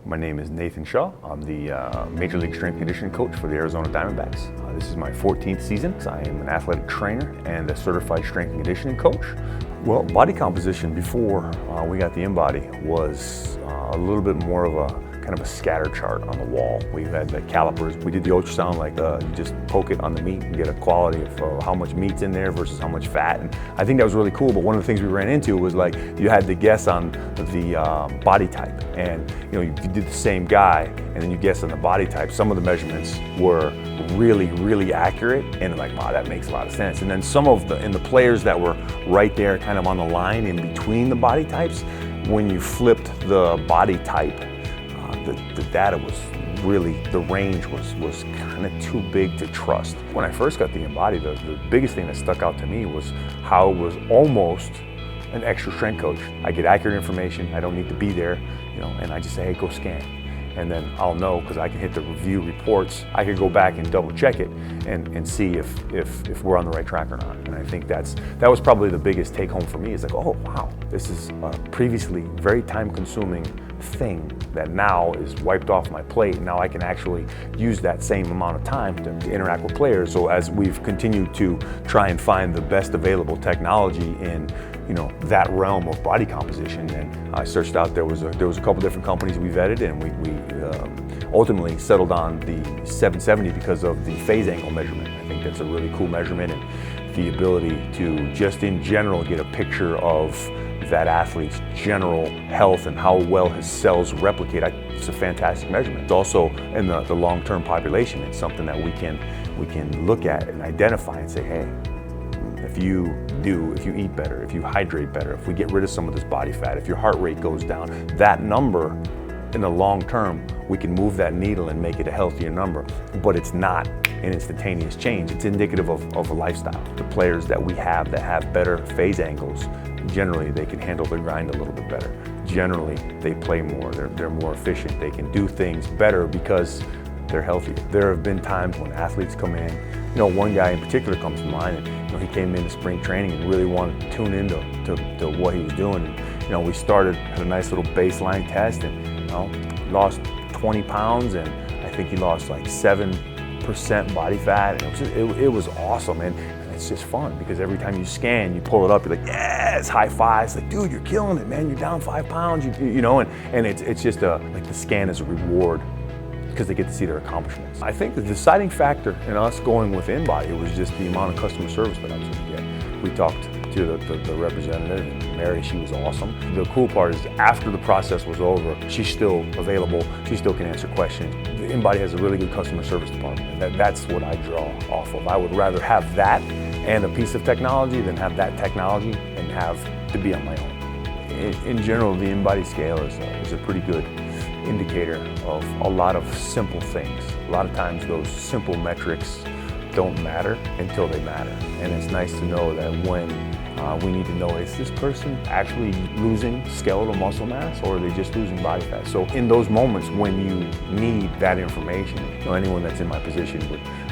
My name is Nathan Shaw. I'm the Major League Strength Conditioning Coach for the Arizona Diamondbacks. This is my 14th season. I am an athletic trainer and a certified strength and conditioning coach. Well, body composition before we got the InBody was a little bit more of a kind of a scatter chart on the wall. We had the calipers. We did the ultrasound, like you just poke it on the meat and get a quality of how much meat's in there versus how much fat. And I think that was really cool. But one of the things we ran into was like you had to guess on the body type, and you did the same guy, and then you guess on the body type. Some of the measurements were really accurate, and like, wow, that makes a lot of sense. And then some of the players that were right there, kind of on the line in between the body types, when you flipped the body type, the data was really, the range was kind of too big to trust. When I first got the InBody, the biggest thing that stuck out to me was how it was almost an extra strength coach. I get accurate information, I don't need to be there, and I just say, hey, go scan. And then I'll know, because I can hit the review reports. I could go back and double check it and see if we're on the right track or not. And I think that was probably the biggest take home for me, is like, oh wow, this is a previously very time consuming thing that now is wiped off my plate. Now I can actually use that same amount of time to interact with players. So as we've continued to try and find the best available technology in that realm of body composition, and I searched out, there was a couple different companies we vetted, and we ultimately settled on the 770 because of the phase angle measurement. I think that's a really cool measurement, and the ability to just in general get a picture of that athlete's general health and how well his cells replicate. It's a fantastic measurement. It's also in the long-term population. It's something that we can look at and identify and say, hey, if you eat better, if you hydrate better, if we get rid of some of this body fat, if your heart rate goes down, that number in the long term, we can move that needle and make it a healthier number. But it's not an instantaneous change. It's indicative of a lifestyle. The players that we have that have better phase angles, generally they can handle their grind a little bit better. Generally, they play more, they're more efficient, they can do things better because they're healthier. There have been times when athletes come in, one guy in particular comes to mind, and he came into spring training and really wanted to tune into to what he was doing. And we had a nice little baseline test, and he lost 20 pounds, and I think he lost like 7% body fat. And it was awesome, and it's just fun because every time you scan, you pull it up, you're like, yes, high five. It's like, dude, you're killing it, man. You're down 5 pounds, and it's just like the scan is a reward, because they get to see their accomplishments. I think the deciding factor in us going with InBody was just the amount of customer service that I was going to get. We talked to the representative, and Mary, she was awesome. The cool part is after the process was over, she's still available, she still can answer questions. The InBody has a really good customer service department, and that's what I draw off of. I would rather have that and a piece of technology than have that technology and have to be on my own. In general, the InBody scale is a pretty good indicator of a lot of simple things. A lot of times those simple metrics don't matter until they matter. And it's nice to know that when we need to know, is this person actually losing skeletal muscle mass, or are they just losing body fat? So in those moments when you need that information, anyone that's in my position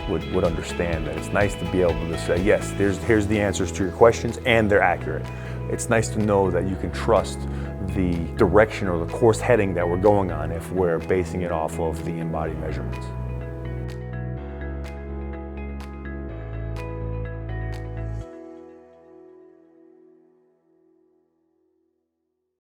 would understand that it's nice to be able to say, yes, here's the answers to your questions, and they're accurate. It's nice to know that you can trust the direction or the course heading that we're going on if we're basing it off of the InBody measurements.